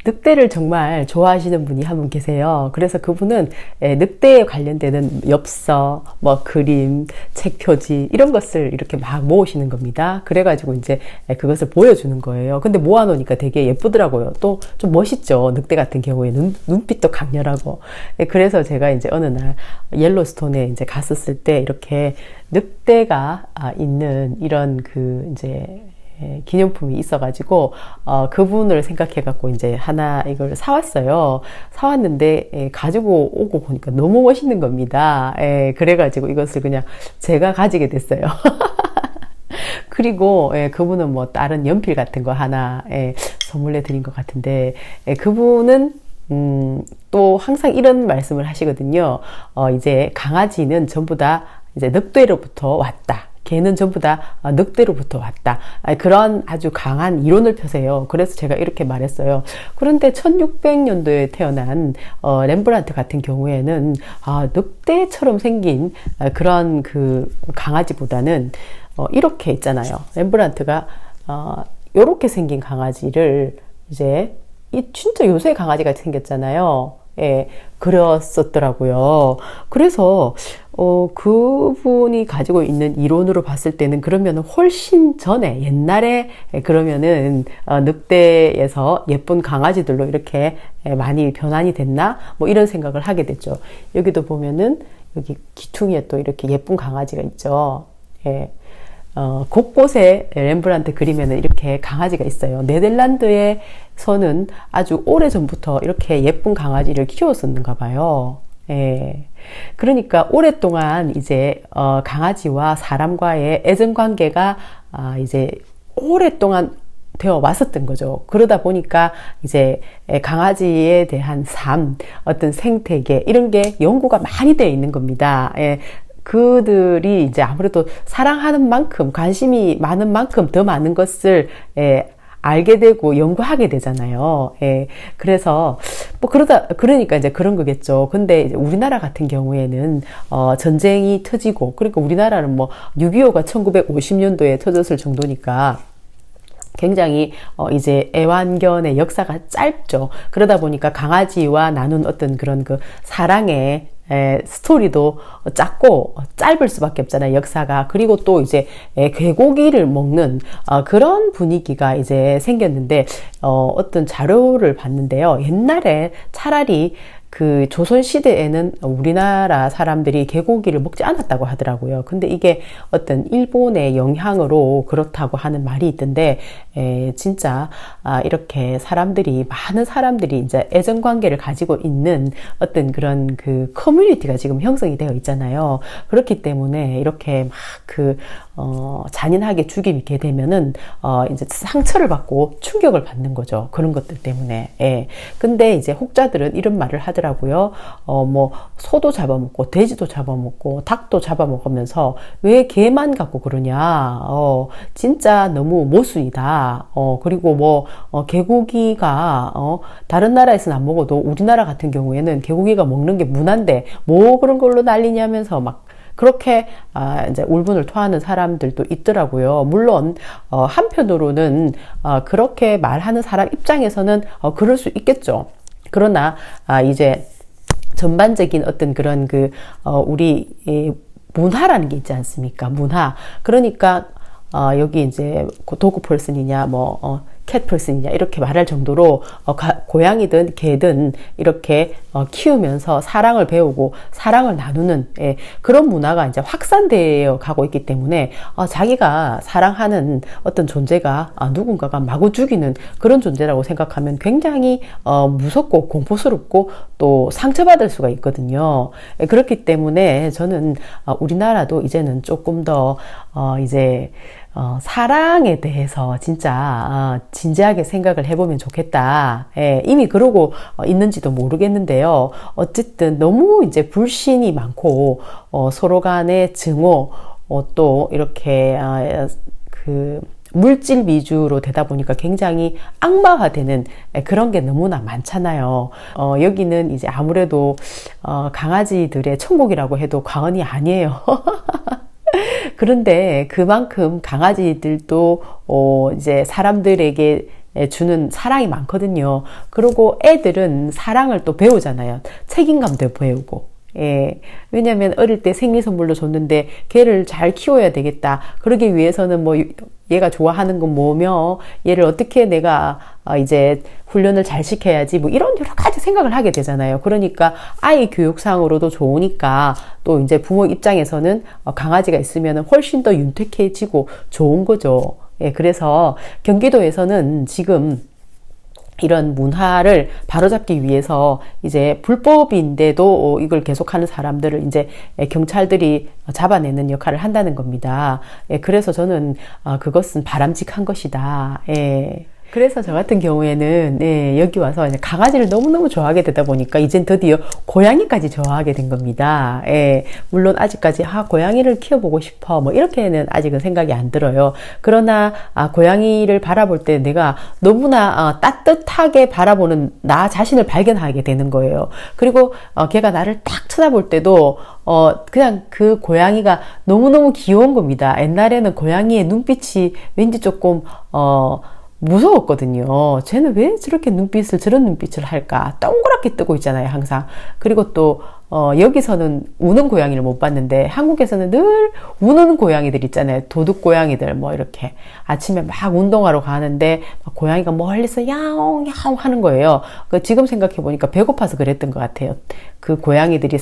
늑대를 정말 좋아하시는 분이 한 분 계세요. 그래서 그분은 늑대에 관련되는 엽서, 뭐 그림, 책 표지 이런 것을 이렇게 막 모으시는 겁니다. 그래가지고 이제 그것을 보여주는 거예요. 근데 모아놓으니까 되게 예쁘더라고요. 또 좀 멋있죠. 늑대 같은 경우에 눈빛도 강렬하고. 그래서 제가 이제 어느 날 옐로스톤에 이제 갔었을 때 이렇게 늑대가 있는 이런 그 이제 기념품이 있어가지고 그분을 생각해갖고 이제 하나 이걸 사왔어요. 사왔는데 가지고 오고 보니까 너무 멋있는 겁니다. 그래가지고 이것을 그냥 제가 가지게 됐어요. 그리고 그분은 뭐 다른 연필 같은 거 하나 선물해 드린 것 같은데 그분은 또 항상 이런 말씀을 하시거든요. 이제 강아지는 전부 다 이제 늑대로부터 왔다. 개는 전부 다 늑대로부터 왔다. 그런 아주 강한 이론을 펴세요. 그래서 제가 이렇게 말했어요. 그런데 1600년도에 태어난 렘브란트 같은 경우에는 늑대처럼 생긴 그런 그 강아지보다는 이렇게 있잖아요. 렘브란트가 이렇게 생긴 강아지를 이제 진짜 요새 강아지 같이 생겼잖아요. 그렸었더라고요. 그래서 그분이 가지고 있는 이론으로 봤을 때는 그러면 훨씬 전에 옛날에 그러면은 늑대에서 예쁜 강아지들로 이렇게 많이 변환이 됐나? 뭐 이런 생각을 하게 됐죠. 여기도 보면은 여기 귀퉁이에 또 이렇게 예쁜 강아지가 있죠. 곳곳에 렘브란트 그림에는 이렇게 강아지가 있어요. 네덜란드에서는 아주 오래전부터 이렇게 예쁜 강아지를 키웠었는가 봐요. 그러니까 오랫동안 이제 강아지와 사람과의 애정 관계가 이제 오랫동안 되어 왔었던 거죠. 그러다 보니까 이제 강아지에 대한 삶, 어떤 생태계 이런 게 연구가 많이 되어 있는 겁니다. 그들이 이제 아무래도 사랑하는 만큼 관심이 많은 만큼 더 많은 것을 알게 되고 연구하게 되잖아요. 그래서 뭐 그러니까 이제 그런 거겠죠. 근데 이제 우리나라 같은 경우에는 전쟁이 터지고 그러니까 우리나라는 뭐 6.25가 1950년도에 터졌을 정도니까 굉장히 이제 애완견의 역사가 짧죠. 그러다 보니까 강아지와 나눈 어떤 그런 그 사랑의 스토리도 작고 짧을 수밖에 없잖아요, 역사가. 그리고 또 이제 개고기를 먹는 그런 분위기가 이제 생겼는데 어떤 자료를 봤는데요. 옛날에 차라리 그 조선시대에는 우리나라 사람들이 개고기를 먹지 않았다고 하더라고요. 근데 이게 어떤 일본의 영향으로 그렇다고 하는 말이 있던데, 진짜, 이렇게 많은 사람들이 이제 애정관계를 가지고 있는 어떤 그런 그 커뮤니티가 지금 형성이 되어 있잖아요. 그렇기 때문에 이렇게 잔인하게 죽이게 되면은, 이제 상처를 받고 충격을 받는 거죠. 그런 것들 때문에. 근데 이제 혹자들은 이런 말을 하더라고요. 뭐 소도 잡아먹고 돼지도 잡아먹고 닭도 잡아먹으면서 왜 개만 갖고 그러냐? 진짜 너무 모순이다. 그리고 뭐 개고기가 다른 나라에서는 안 먹어도 우리나라 같은 경우에는 개고기가 먹는 게 문화인데 뭐 그런 걸로 난리냐면서 막 그렇게 이제 울분을 토하는 사람들도 있더라고요. 물론 한편으로는 그렇게 말하는 사람 입장에서는 그럴 수 있겠죠. 그러나 이제 전반적인 어떤 그런 우리 문화라는 게 있지 않습니까? 문화. 그러니까 여기 이제 도그 펄슨이냐 캣 펄슨이냐 이렇게 말할 정도로 고양이든 개든 이렇게 키우면서 사랑을 배우고 사랑을 나누는 그런 문화가 이제 확산되어 가고 있기 때문에 자기가 사랑하는 어떤 존재가 누군가가 마구 죽이는 그런 존재라고 생각하면 굉장히 무섭고 공포스럽고 또 상처받을 수가 있거든요. 그렇기 때문에 저는 우리나라도 이제는 조금 더 이제 사랑에 대해서 진짜 진지하게 생각을 해보면 좋겠다. 이미 그러고 있는지도 모르겠는데요. 어쨌든 너무 이제 불신이 많고 서로 간의 증오 또 이렇게 물질 위주로 되다 보니까 굉장히 악마화되는 그런 게 너무나 많잖아요. 여기는 이제 아무래도 강아지들의 천국이라고 해도 과언이 아니에요. 그런데 그만큼 강아지들도 이제 사람들에게 주는 사랑이 많거든요. 그리고 애들은 사랑을 또 배우잖아요. 책임감도 배우고. 예. 왜냐면 어릴 때 생일 선물로 줬는데 걔를 잘 키워야 되겠다. 그러기 위해서는 뭐 얘가 좋아하는 건 뭐며 얘를 어떻게 내가 이제 훈련을 잘 시켜야지 뭐 이런 여러 가지 생각을 하게 되잖아요. 그러니까 아이 교육상으로도 좋으니까 또 이제 부모 입장에서는 강아지가 있으면 훨씬 더 윤택해지고 좋은 거죠. 예. 그래서 경기도에서는 지금 이런 문화를 바로잡기 위해서 이제 불법인데도 이걸 계속하는 사람들을 이제 경찰들이 잡아내는 역할을 한다는 겁니다. 예, 그래서 저는 그것은 바람직한 것이다. 예. 그래서 저 같은 경우에는 여기 와서 이제 강아지를 너무너무 좋아하게 되다 보니까 이젠 드디어 고양이까지 좋아하게 된 겁니다. 물론 아직까지 고양이를 키워보고 싶어 뭐 이렇게는 아직은 생각이 안 들어요. 그러나 고양이를 바라볼 때 내가 너무나 따뜻하게 바라보는 나 자신을 발견하게 되는 거예요. 그리고 걔가 나를 딱 쳐다볼 때도 그냥 그 고양이가 너무너무 귀여운 겁니다. 옛날에는 고양이의 눈빛이 왠지 조금 무서웠거든요. 쟤는 왜 저렇게 저런 눈빛을 할까? 동그랗게 뜨고 있잖아요, 항상. 그리고 또, 여기서는 우는 고양이를 못 봤는데, 한국에서는 늘 우는 고양이들 있잖아요. 도둑 고양이들, 뭐, 이렇게. 아침에 막 운동하러 가는데, 고양이가 멀리서 야옹, 야옹 하는 거예요. 지금 생각해보니까 배고파서 그랬던 것 같아요. 그 고양이들이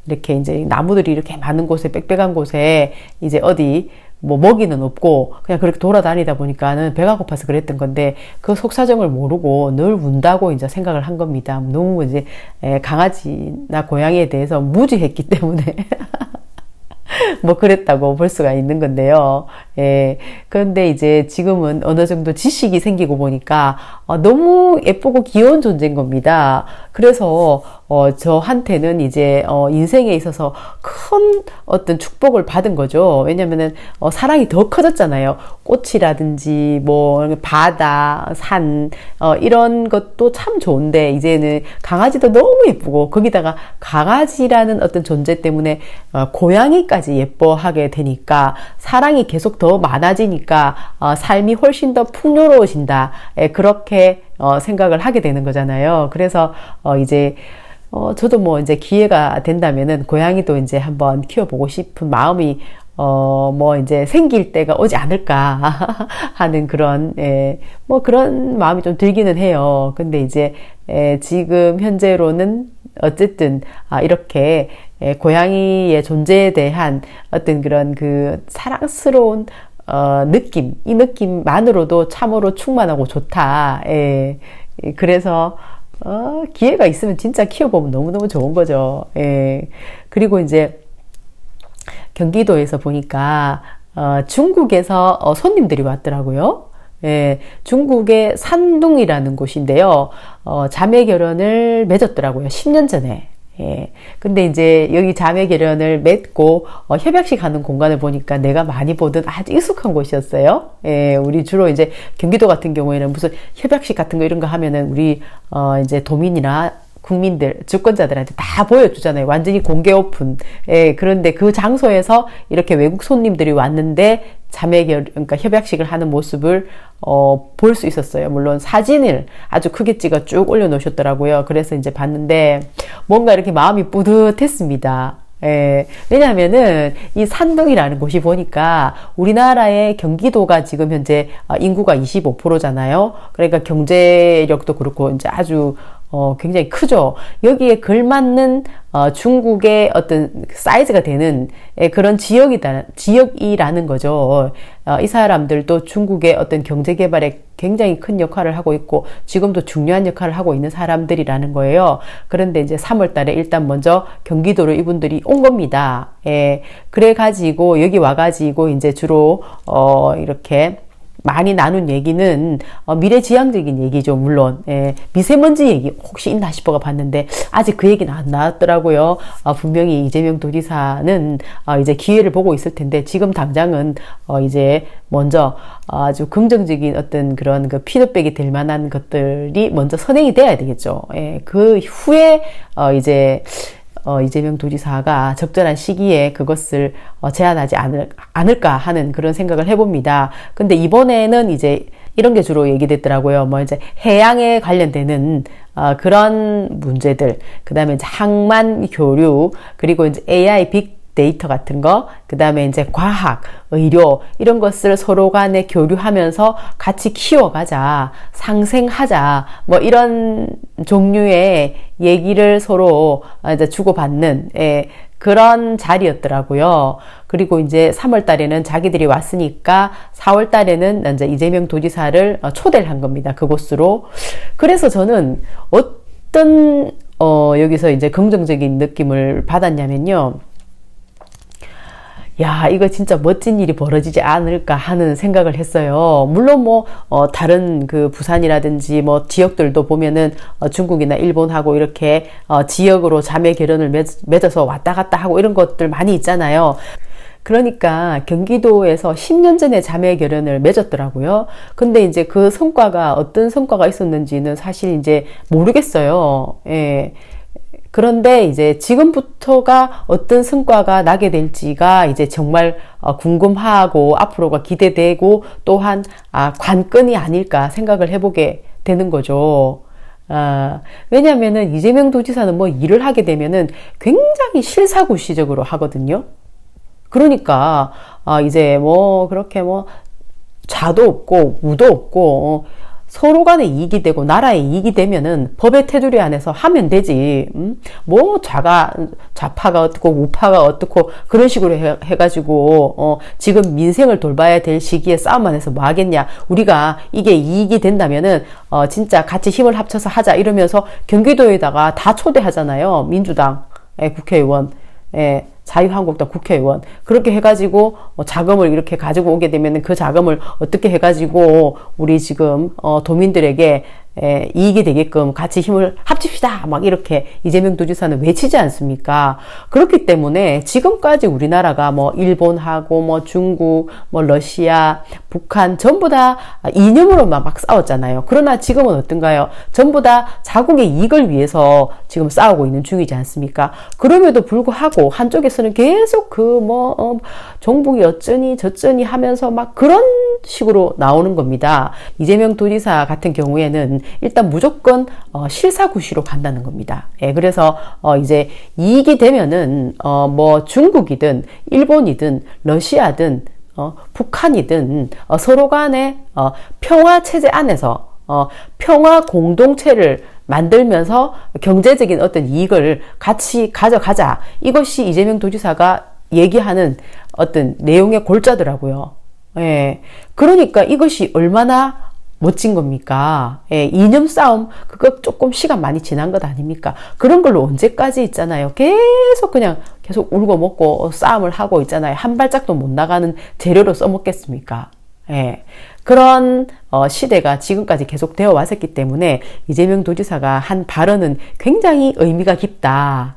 이렇게 이제 나무들이 이렇게 많은 곳에, 빽빽한 곳에, 이제 어디, 뭐 먹이는 없고 그냥 그렇게 돌아다니다 보니까는 배가 고파서 그랬던 건데 그 속사정을 모르고 늘 운다고 이제 생각을 한 겁니다. 너무 이제 강아지나 고양이에 대해서 무지했기 때문에 뭐 그랬다고 볼 수가 있는 건데요. 예. 그런데 이제 지금은 어느 정도 지식이 생기고 보니까 너무 예쁘고 귀여운 존재인 겁니다. 그래서 저한테는 이제 인생에 있어서 큰 어떤 축복을 받은 거죠. 왜냐면은 사랑이 더 커졌잖아요. 꽃이라든지 뭐 바다, 산 이런 것도 참 좋은데 이제는 강아지도 너무 예쁘고 거기다가 강아지라는 어떤 존재 때문에 고양이까지 예뻐하게 되니까 사랑이 계속 더 많아지니까 삶이 훨씬 더 풍요로워진다. 그렇게 생각을 하게 되는 거잖아요. 그래서 이제 저도 뭐 이제 기회가 된다면은 고양이도 이제 한번 키워보고 싶은 마음이 뭐 이제 생길 때가 오지 않을까 하는 그런 뭐 그런 마음이 좀 들기는 해요. 근데 이제 지금 현재로는 어쨌든 이렇게 고양이의 존재에 대한 어떤 그런 그 사랑스러운 느낌, 이 느낌만으로도 참으로 충만하고 좋다. 그래서 기회가 있으면 진짜 키워보면 너무너무 좋은 거죠. 그리고 이제 경기도에서 보니까 중국에서 손님들이 왔더라고요. 중국의 산둥이라는 곳인데요. 자매 결혼을 맺었더라고요. 10년 전에. 근데 이제 여기 자매 결연을 맺고 협약식 하는 공간을 보니까 내가 많이 보던 아주 익숙한 곳이었어요. 우리 주로 이제 경기도 같은 경우에는 무슨 협약식 같은 거 이런 거 하면은 우리 이제 도민이나 국민들, 주권자들한테 다 보여주잖아요. 완전히 공개 오픈. 그런데 그 장소에서 이렇게 외국 손님들이 왔는데 그러니까 협약식을 하는 모습을 볼 수 있었어요. 물론 사진을 아주 크게 찍어 쭉 올려놓으셨더라고요. 그래서 이제 봤는데 뭔가 이렇게 마음이 뿌듯했습니다. 왜냐하면은 이 산둥이라는 곳이 보니까 우리나라의 경기도가 지금 현재 인구가 25%잖아요. 그러니까 경제력도 그렇고 이제 아주 굉장히 크죠. 여기에 걸맞는 중국의 어떤 사이즈가 되는 그런 지역이라는 거죠. 이 사람들도 중국의 어떤 경제 개발에 굉장히 큰 역할을 하고 있고 지금도 중요한 역할을 하고 있는 사람들이라는 거예요. 그런데 이제 3월 달에 일단 먼저 경기도로 이분들이 온 겁니다. 그래 가지고 여기 와 가지고 이제 주로 이렇게 많이 나눈 얘기는 미래지향적인 얘기죠. 물론 미세먼지 얘기 혹시 있나 싶어가 봤는데 아직 그 얘기는 안 나왔더라고요. 분명히 이재명 도지사는 이제 기회를 보고 있을 텐데 지금 당장은 이제 먼저 아주 긍정적인 어떤 그런 그 피드백이 될 만한 것들이 먼저 선행이 돼야 되겠죠. 그 후에 이제 이재명 도지사가 적절한 시기에 그것을 제안하지 않을까 하는 그런 생각을 해봅니다. 근데 이번에는 이제 이런 게 주로 얘기됐더라고요. 뭐 이제 해양에 관련되는 그런 문제들, 그 다음에 이제 항만 교류, 그리고 이제 AI 빅데이터 같은 거, 그 다음에 이제 과학, 의료, 이런 것을 서로 간에 교류하면서 같이 키워가자, 상생하자, 뭐 이런 종류의 얘기를 서로 이제 주고받는, 그런 자리였더라고요. 그리고 이제 3월 달에는 자기들이 왔으니까 4월 달에는 이제 이재명 도지사를 초대를 한 겁니다. 그곳으로. 그래서 저는 어떤, 여기서 이제 긍정적인 느낌을 받았냐면요. 야, 이거 진짜 멋진 일이 벌어지지 않을까 하는 생각을 했어요. 물론 뭐, 다른 그 부산이라든지 뭐 지역들도 보면은, 중국이나 일본하고 이렇게, 지역으로 자매 결연을 맺어서 왔다 갔다 하고 이런 것들 많이 있잖아요. 그러니까 경기도에서 10년 전에 자매 결연을 맺었더라고요. 근데 이제 그 성과가 어떤 성과가 있었는지는 사실 이제 모르겠어요. 예. 그런데 이제 지금부터가 어떤 성과가 나게 될지가 이제 정말 궁금하고 앞으로가 기대되고 또한 관건이 아닐까 생각을 해보게 되는 거죠. 왜냐면은 이재명 도지사는 뭐 일을 하게 되면은 굉장히 실사구시적으로 하거든요. 그러니까 이제 뭐 그렇게 뭐 좌도 없고 우도 없고 서로 간에 이익이 되고 나라에 이익이 되면은 법의 테두리 안에서 하면 되지. 뭐 좌파가 어떻고 우파가 어떻고 그런 식으로 해가지고 지금 민생을 돌봐야 될 시기에 싸움만 해서 뭐 하겠냐. 우리가 이게 이익이 된다면은 진짜 같이 힘을 합쳐서 하자 이러면서 경기도에다가 다 초대하잖아요. 민주당 국회의원, 자유한국당 국회의원 그렇게 해가지고 자금을 이렇게 가지고 오게 되면 그 자금을 어떻게 해가지고 우리 지금 도민들에게 이익이 되게끔 같이 힘을 합칩시다 막 이렇게 이재명 도지사는 외치지 않습니까? 그렇기 때문에 지금까지 우리나라가 뭐 일본하고 뭐 중국 뭐 러시아 북한 전부 다 이념으로만 막 싸웠잖아요. 그러나 지금은 어떤가요? 전부 다 자국의 이익을 위해서 지금 싸우고 있는 중이지 않습니까? 그럼에도 불구하고 한쪽에서는 계속 종북이 어쩌니 저쩌니 하면서 막 그런 식으로 나오는 겁니다. 이재명 도지사 같은 경우에는 일단 무조건 실사구시로 간다는 겁니다. 그래서 이제 이익이 되면은 뭐 중국이든 일본이든 러시아든 북한이든 서로 간에 평화 체제 안에서 평화 공동체를 만들면서 경제적인 어떤 이익을 같이 가져가자. 이것이 이재명 도지사가 얘기하는 어떤 내용의 골자더라고요. 그러니까 이것이 얼마나 멋진 겁니까? 이념 싸움, 그거 조금 시간 많이 지난 것 아닙니까? 그런 걸로 언제까지 있잖아요. 계속 울고 먹고 싸움을 하고 있잖아요. 한 발짝도 못 나가는 재료로 써먹겠습니까? 그런 시대가 지금까지 계속 되어 왔었기 때문에 이재명 도지사가 한 발언은 굉장히 의미가 깊다.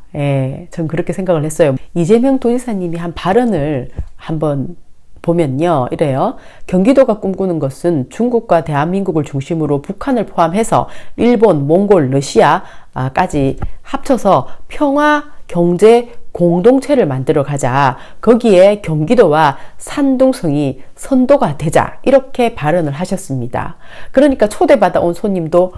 전 그렇게 생각을 했어요. 이재명 도지사님이 한 발언을 한번 보면요. 이래요. 경기도가 꿈꾸는 것은 중국과 대한민국을 중심으로 북한을 포함해서 일본, 몽골, 러시아까지 합쳐서 평화, 경제, 공동체를 만들어 가자. 거기에 경기도와 산둥성이 선도가 되자. 이렇게 발언을 하셨습니다. 그러니까 초대받아 온 손님도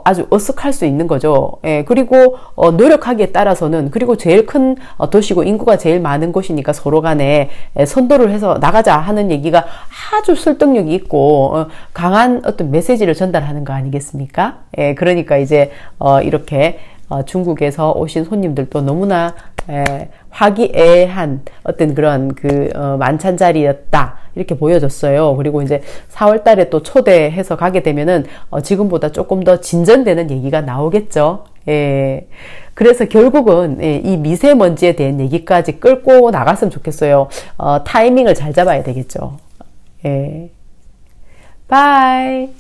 아주 어색할 수 있는 거죠. 그리고 노력하기에 따라서는 그리고 제일 큰 도시고 인구가 제일 많은 곳이니까 서로 간에 선도를 해서 나가자 하는 얘기가 아주 설득력이 있고 강한 어떤 메시지를 전달하는 거 아니겠습니까? 그러니까 이제 이렇게 중국에서 오신 손님들도 너무나 화기애애한 어떤 그런 만찬 자리였다. 이렇게 보여졌어요. 그리고 이제 4월 달에 또 초대해서 가게 되면은 지금보다 조금 더 진전되는 얘기가 나오겠죠. 그래서 결국은 이 미세먼지에 대한 얘기까지 끌고 나갔으면 좋겠어요. 타이밍을 잘 잡아야 되겠죠. 바이.